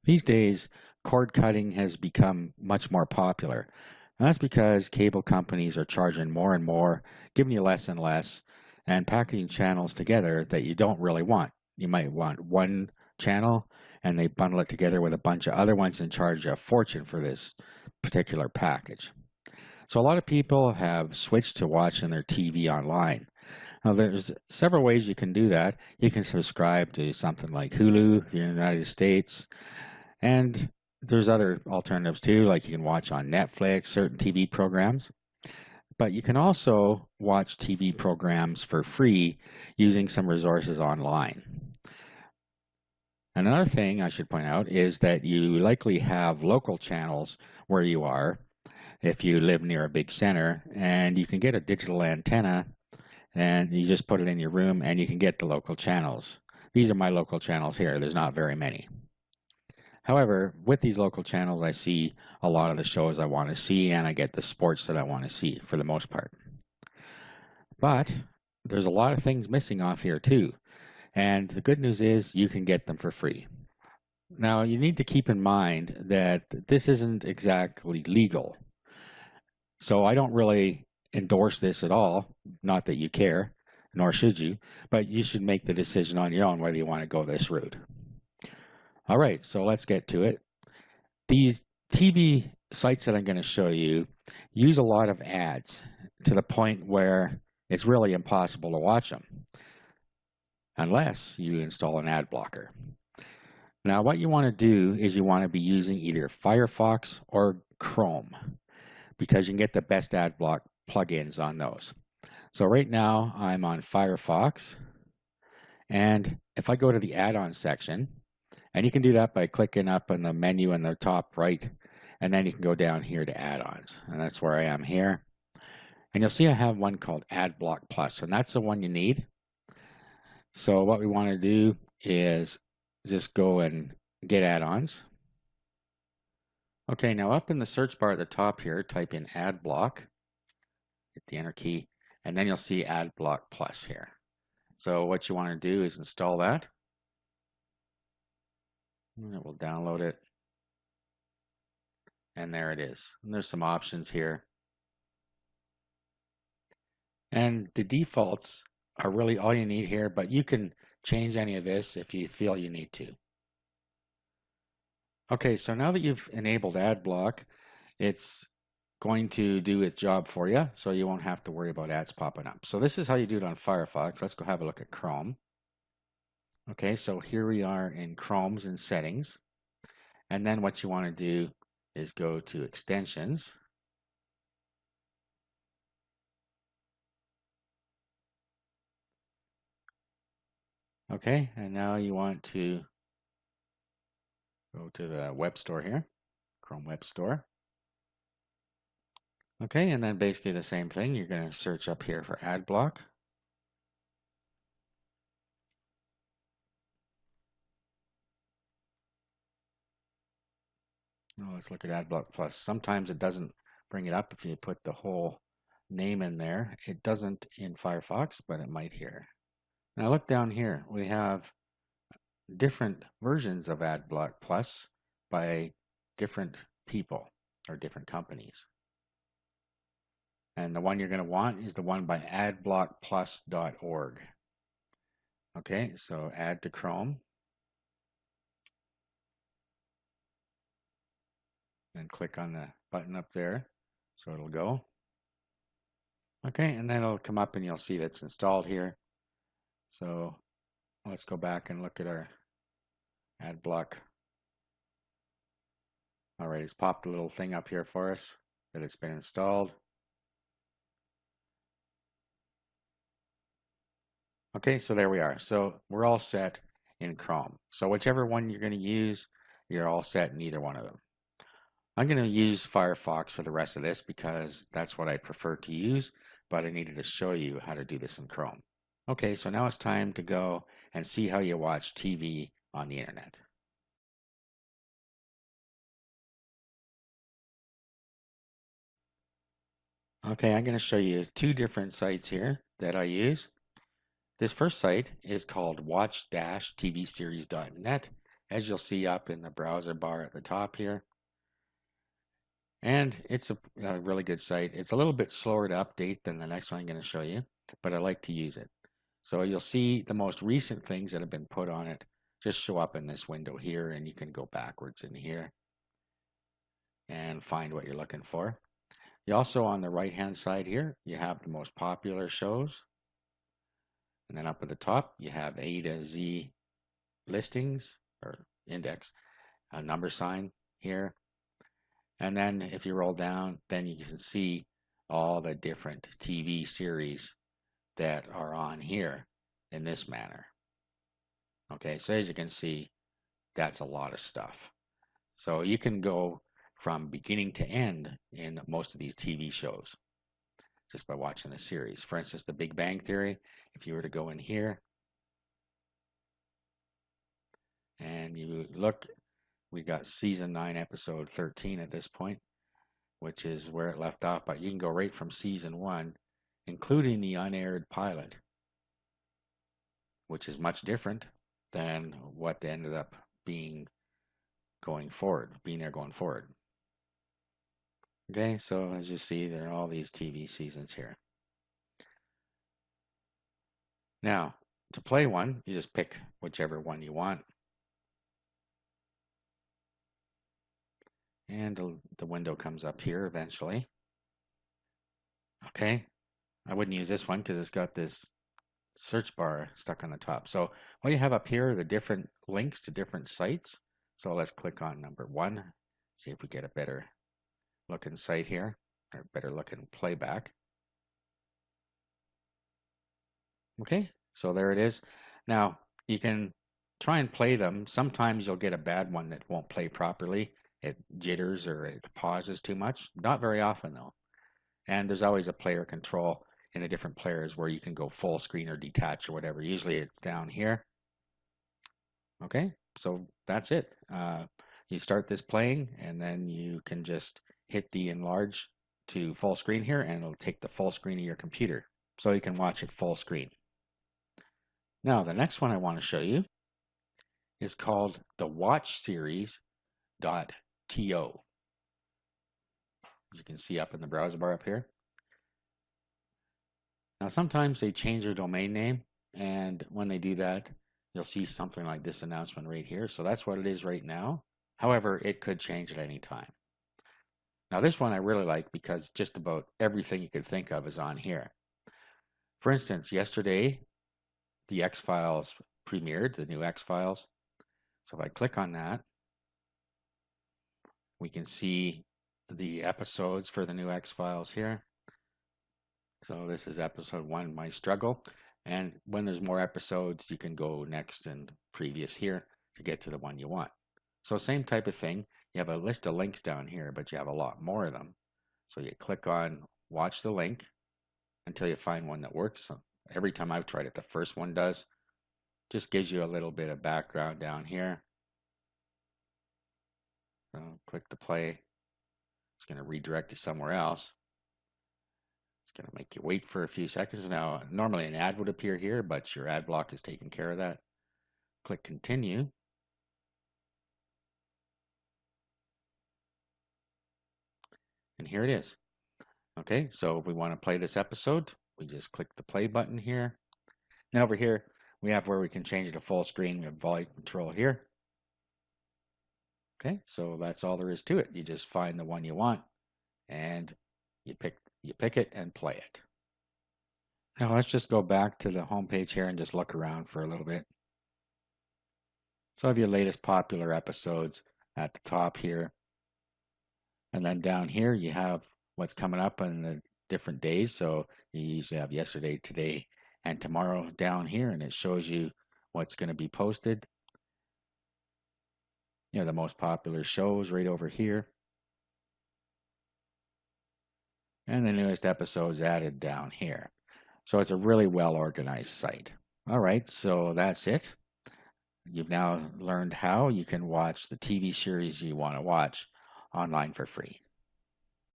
These days, cord cutting has become much more popular. And that's because cable companies are charging more and more, giving you less and less, and packaging channels together that you don't really want. You might want one channel, and they bundle it together with a bunch of other ones and charge a fortune for this particular package. So a lot of people have switched to watching their TV online. Now, there's several ways you can do that. You can subscribe to something like Hulu here in the United States, and there's other alternatives too, like you can watch on Netflix, certain TV programs. But you can also watch TV programs for free using some resources online. Another thing I should point out is that you likely have local channels where you are if you live near a big center, and you can get a digital antenna and you just put it in your room and you can get the local channels. These are my local channels here. There's not very many. However, with these local channels, I see a lot of the shows I want to see and I get the sports that I want to see for the most part. But there's a lot of things missing off here too. And the good news is you can get them for free. Now, you need to keep in mind that this isn't exactly legal. So I don't really endorse this at all. Not that you care, nor should you, but you should make the decision on your own whether you want to go this route. All right, so let's get to it. These TV sites that I'm going to show you use a lot of ads to the point where it's really impossible to watch them unless you install an ad blocker. Now, what you want to do is you want to be using either Firefox or Chrome because you can get the best ad block plugins on those. So right now I'm on Firefox, and if I go to the add-on section, and you can do that by clicking up in the menu in the top right, and then you can go down here to add-ons, and that's where I am here. And you'll see I have one called AdBlock Plus, and that's the one you need. So what we want to do is just go and get add-ons. Okay, now up in the search bar at the top here, type in AdBlock, hit the enter key, and then you'll see AdBlock Plus here. So what you want to do is install that. And it will download it. And there it is. And there's some options here. And the defaults are really all you need here, but you can change any of this if you feel you need to. Okay, so now that you've enabled AdBlock, it's going to do its job for you, so you won't have to worry about ads popping up. So this is how you do it on Firefox. Let's go have a look at Chrome. Okay, so here we are in Chrome's in settings. And then what you want to do is go to extensions. Okay, and now you want to go to the web store here, Chrome Web Store. Okay, and then basically the same thing. You're going to search up here for AdBlock. Oh, let's look at AdBlock Plus. Sometimes it doesn't bring it up if you put the whole name in there. It doesn't in Firefox, but it might here. Now look down here. We have different versions of AdBlock Plus by different people or different companies. And the one you're going to want is the one by adblockplus.org. Okay, so add to Chrome. And click on the button up there so it'll go. Okay, and then it'll come up and you'll see that's installed here. So let's go back and look at our ad block. All right, it's popped a little thing up here for us that it's been installed. Okay, so there we are. So we're all set in Chrome. So whichever one you're going to use, you're all set in either one of them. I'm going to use Firefox for the rest of this because that's what I prefer to use, but I needed to show you how to do this in Chrome. Okay, so now it's time to go and see how you watch TV on the internet. Okay, I'm going to show you two different sites here that I use. This first site is called watch-tvseries.net, as you'll see up in the browser bar at the top here. And it's a really good site. It's a little bit slower to update than the next one I'm going to show you, but I like to use it. So you'll see the most recent things that have been put on it just show up in this window here, and you can go backwards in here and find what you're looking for. You also, on the right hand side here, you have the most popular shows. And then up at the top, you have A to Z listings or index, a number sign here. And then if you roll down, then you can see all the different TV series that are on here in this manner. Okay, so as you can see, that's a lot of stuff. So you can go from beginning to end in most of these TV shows just by watching the series. For instance, The Big Bang Theory, if you were to go in here and you look, we got season 9, episode 13 at this point, which is where it left off, but you can go right from season 1, including the unaired pilot, which is much different than what ended up being going forward. Okay, so as you see, there are all these TV seasons here. Now, to play one, you just pick whichever one you want. And the window comes up here eventually. Okay, I wouldn't use this one because it's got this search bar stuck on the top. So what you have up here are the different links to different sites. So let's click on number 1, see if we get a better looking site here, or better looking playback. Okay, so there it is. Now you can try and play them. Sometimes you'll get a bad one that won't play properly. It jitters or it pauses too much. Not very often though. And there's always a player control in the different players where you can go full screen or detach or whatever. Usually it's down here. Okay, so that's it. You start this playing and then you can just hit the enlarge to full screen here and it'll take the full screen of your computer. So you can watch it full screen. Now the next one I want to show you is called the Watch Series.to. As you can see up in the browser bar up here. Now sometimes they change their domain name, and when they do that, you'll see something like this announcement right here. So that's what it is right now. However, it could change at any time. Now this one I really like because just about everything you could think of is on here. For instance, yesterday the X-Files premiered, the new X-Files. So if I click on that, we can see the episodes for the new X-Files here. So this is episode 1, My Struggle. And when there's more episodes, you can go next and previous here to get to the one you want. So same type of thing. You have a list of links down here, but you have a lot more of them. So you click on watch the link until you find one that works. So every time I've tried it, the first one does. Just gives you a little bit of background down here. So click to play. It's going to redirect you somewhere else. It's going to make you wait for a few seconds. Now, normally an ad would appear here, but your ad block is taking care of that. Click continue. And here it is. Okay, so if we want to play this episode, we just click the play button here. Now over here, we have where we can change it to full screen. We have volume control here. Okay, so that's all there is to it. You just find the one you want and you pick it and play it. Now let's just go back to the home page here and just look around for a little bit. So I have your latest popular episodes at the top here. And then down here you have what's coming up on the different days. So you usually have yesterday, today, and tomorrow down here, and it shows you what's going to be posted. You know, the most popular shows right over here. And the newest episodes added down here. So it's a really well organized site. All right, so that's it. You've now learned how you can watch the TV series you want to watch online for free.